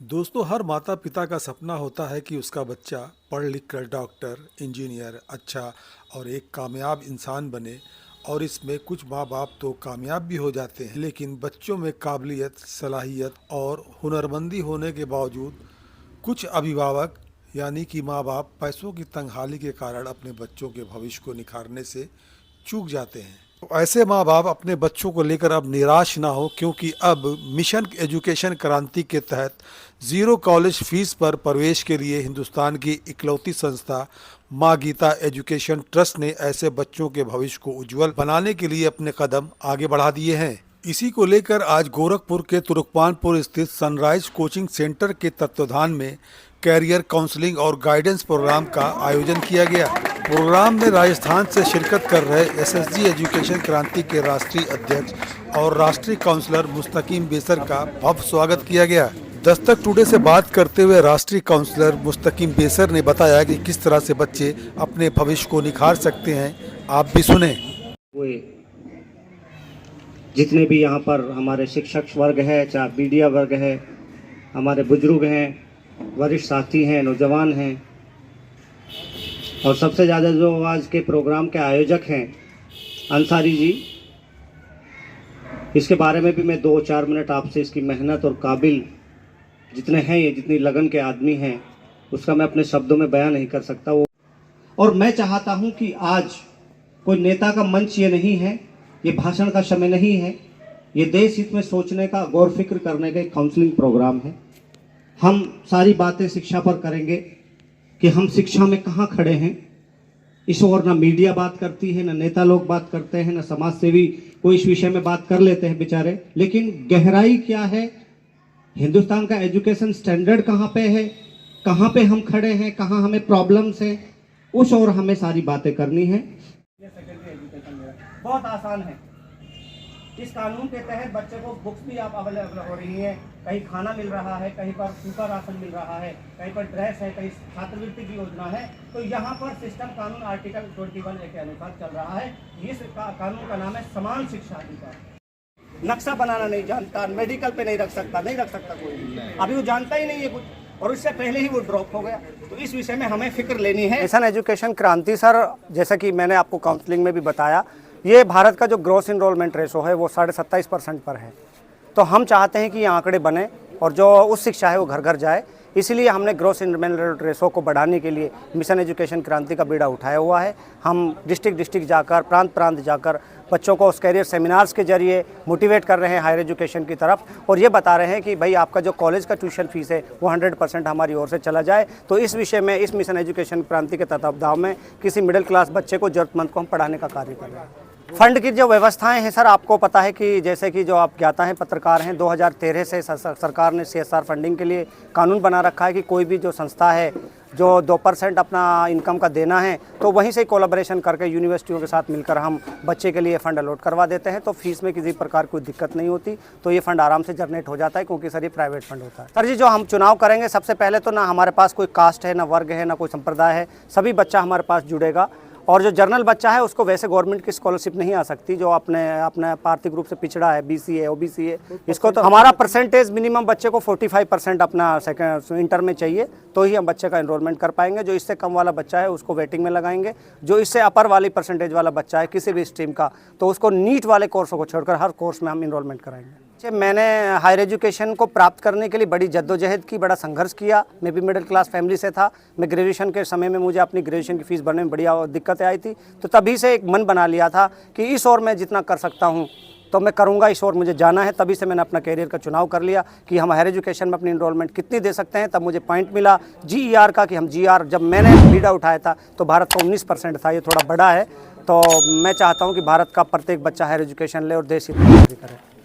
दोस्तों, हर माता पिता का सपना होता है कि उसका बच्चा पढ़ लिख कर डॉक्टर, इंजीनियर, अच्छा और एक कामयाब इंसान बने। और इसमें कुछ माँ बाप तो कामयाब भी हो जाते हैं, लेकिन बच्चों में काबिलियत, सलाहियत और हुनरमंदी होने के बावजूद कुछ अभिभावक यानी कि माँ बाप पैसों की तंगहाली के कारण अपने बच्चों के भविष्य को निखारने से चूक जाते हैं। तो ऐसे माँ बाप अपने बच्चों को लेकर अब निराश ना हो, क्योंकि अब मिशन एजुकेशन क्रांति के तहत ज़ीरो कॉलेज फीस पर प्रवेश के लिए हिंदुस्तान की इकलौती संस्था माँ गीता एजुकेशन ट्रस्ट ने ऐसे बच्चों के भविष्य को उज्जवल बनाने के लिए अपने कदम आगे बढ़ा दिए हैं। इसी को लेकर आज गोरखपुर के तुर्कमानपुर स्थित सनराइज कोचिंग सेंटर के तत्वाधान में कैरियर काउंसलिंग और गाइडेंस प्रोग्राम का आयोजन किया गया। प्रोग्राम में राजस्थान से शिरकत कर रहे एसएसजी एजुकेशन क्रांति के राष्ट्रीय अध्यक्ष और राष्ट्रीय काउंसलर मुस्तकीम बेसर का भव्य स्वागत किया गया। दस्तक टुडे से बात करते हुए राष्ट्रीय काउंसलर मुस्तकीम बेसर ने बताया कि किस तरह से बच्चे अपने भविष्य को निखार सकते हैं। आप भी सुने। जितने भी यहाँ पर हमारे शिक्षक वर्ग है, चाहे मीडिया वर्ग है, हमारे बुजुर्ग हैं, वरिष्ठ साथी हैं, नौजवान हैं, और सबसे ज़्यादा जो आज के प्रोग्राम के आयोजक हैं अंसारी जी, इसके बारे में भी मैं 2-4 मिनट आपसे इसकी मेहनत और काबिल जितने हैं, ये जितनी लगन के आदमी हैं, उसका मैं अपने शब्दों में बयान नहीं कर सकता। और मैं चाहता हूं कि आज कोई नेता का मंच ये नहीं है, ये भाषण का समय नहीं है, ये देश हित में सोचने का, गौर फिक्र करने का एक काउंसलिंग प्रोग्राम है। हम सारी बातें शिक्षा पर करेंगे कि हम शिक्षा में कहाँ खड़े हैं। इस ओर ना मीडिया बात करती है, ना नेता लोग बात करते हैं, ना समाज सेवी कोई इस विषय में बात कर लेते हैं बेचारे, लेकिन गहराई क्या है, हिंदुस्तान का एजुकेशन स्टैंडर्ड कहाँ पे है, कहाँ पे हम खड़े हैं, कहाँ हमें प्रॉब्लम्स हैं, उस ओर हमें सारी बातें करनी है। बहुत आसान है। इस कानून के तहत बच्चे को बुक्स भी आप अवेलेबल हो रही हैं, कहीं खाना मिल रहा है, कहीं पर सूखा राशन मिल रहा है, कहीं पर ड्रेस है, कहीं छात्रवृत्ति की योजना है। तो यहाँ पर सिस्टम कानून आर्टिकल 21A के अनुसार चल रहा है। इस कानून का नाम है समान शिक्षा अधिकार। नक्शा बनाना नहीं जानता, मेडिकल पे नहीं रख सकता कोई, अभी वो जानता ही नहीं है कुछ, और उससे पहले ही वो ड्रॉप हो गया। तो इस विषय में हमें फिक्र लेनी है। मिशन एजुकेशन क्रांति सर, जैसा कि मैंने आपको काउंसलिंग में भी बताया, ये भारत का जो ग्रॉस इनरोलमेंट रेशो है वो 27.5% पर है। तो हम चाहते हैं कि ये आंकड़े बने और जो उस शिक्षा है वो घर घर जाए। इसलिए हमने ग्रॉस इनरोलमेंट रेशो को बढ़ाने के लिए मिशन एजुकेशन क्रांति का बीड़ा उठाया हुआ है। हम डिस्ट्रिक्ट जाकर, प्रांत जाकर बच्चों को उस कैरियर सेमिनार्स के जरिए मोटिवेट कर रहे हैं हायर एजुकेशन की तरफ, और ये बता रहे हैं कि भाई आपका जो कॉलेज का ट्यूशन फीस है वो 100% हमारी ओर से चला जाए। तो इस विषय में, इस मिशन एजुकेशन क्रांति के तत्वावधान में किसी मिडिल क्लास बच्चे को, जरूरतमंद को हम पढ़ाने का कार्य कर रहे हैं। फंड की जो व्यवस्थाएं हैं सर, आपको पता है कि जैसे कि जो आप ज्ञाता हैं, पत्रकार हैं, 2013 से सरकार ने CSR फंडिंग के लिए कानून बना रखा है कि कोई भी जो संस्था है जो 2% अपना इनकम का देना है, तो वहीं से कोलैबोरेशन करके यूनिवर्सिटियों के साथ मिलकर हम बच्चे के लिए फ़ंड अलॉट करवा देते हैं। तो फीस में किसी प्रकार कोई दिक्कत नहीं होती, तो ये फ़ंड आराम से जनरेट हो जाता है, क्योंकि सर ये प्राइवेट फंड होता है। सर जी, जो हम चुनाव करेंगे, सबसे पहले तो ना हमारे पास कोई कास्ट है, ना वर्ग है, ना कोई संप्रदाय है, सभी बच्चा हमारे पास जुड़ेगा। और जो जनरल बच्चा है उसको वैसे गवर्नमेंट की स्कॉलरशिप नहीं आ सकती, जो अपने आर्थिक रूप से पिछड़ा है, BC है, OBC है, इसको तो हमारा परसेंटेज मिनिमम बच्चे को 45% अपना सेकेंड इंटर में चाहिए, तो ही हम बच्चे का एनरोलमेंट कर पाएंगे। जो इससे कम वाला बच्चा है उसको वेटिंग में लगाएंगे। जो इससे अपर वाली परसेंटेज वाला बच्चा है किसी भी स्ट्रीम का, तो उसको नीट वाले कोर्सों को छोड़कर हर कोर्स में हम इनरोलमेंट कराएंगे। मैंने हायर एजुकेशन को प्राप्त करने के लिए बड़ी जद्दोजहद की, बड़ा संघर्ष किया। मैं भी मिडिल क्लास फैमिली से था। मैं ग्रेजुएशन के समय में मुझे अपनी ग्रेजुएशन की फ़ीस भरने में बड़ी दिक्कतें आई थी, तो तभी से एक मन बना लिया था कि इस ओर मैं जितना कर सकता हूँ तो मैं करूँगा, इस ओर मुझे जाना है। तभी से मैंने अपना कैरियर का चुनाव कर लिया कि हम हायर एजुकेशन में अपनी इनरोलमेंट कितनी दे सकते हैं। तब मुझे पॉइंट मिला GER का, कि हम GER जब मैंने बीड़ा उठाया था तो भारत का 19% था, ये थोड़ा बड़ा है। तो मैं चाहता हूँ कि भारत का प्रत्येक बच्चा हायर एजुकेशन ले और देश हित में करे।